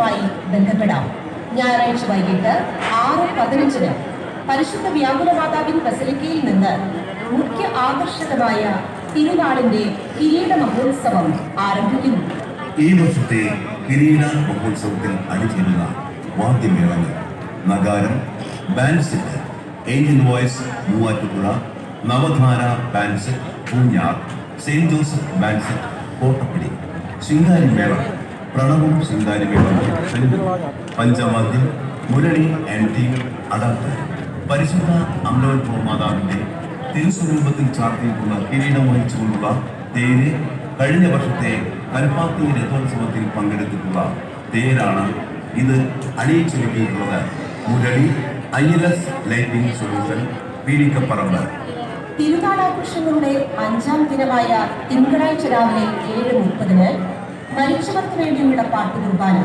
വിശദമായി ബന്ധപ്പെടാം. ഞായറാഴ്ച വൈകിട്ട് 6:15 പരിശുദ്ധ വ്യാകുലമാതാവിൻ ബസലിക്കയിൽ നിന്ന് മുഖ്യ ആകർഷകമായ തിരുനാളിന്റെ കിരീട മഹോത്സവം ആരംഭിക്കുന്നു. ഈ വർഷത്തെ കിരീട മഹോത്സവത്തിൽ അണിചേരുന്ന വാദ്യമേളങ്ങൾ നഗാരം, band set, angel voice Muvattupuzha, Navadhara band set Poonjar, saint Joseph band set Kottappady, ശിങ്കാരിമേള, പ്രണവും ശിങ്കാരിമേളവും പഞ്ചവാദ്യം, മുരളി ആൻഡ് ടീം അടർത്ത്, പരിശുദ്ധ അമലോത്ഭവ മാതാവിന്റെ തിരുസ്വരൂപത്തിൽ ചാർത്തിയിട്ടുള്ള കിരീടം വഹിച്ചുകൊണ്ടുള്ള തേര്, കഴിഞ്ഞ വർഷത്തെ കൽപ്പാത്തി രഥോത്സവത്തിൽ പങ്കെടുത്തിട്ടുള്ള തേരാണ് ഇത് അണിയിച്ചൊരുക്കിയിട്ടുള്ളത്. Murali, ILS lighting solution, Peedikapparambu. തിരുനാളാഘോഷങ്ങളുടെ 5ാം ദിനമായ തിങ്കളാഴ്ച രാവിലെ 7:30 മരിച്ചവർക്ക് വേണ്ടിയുള്ള പാട്ടുകുർബാന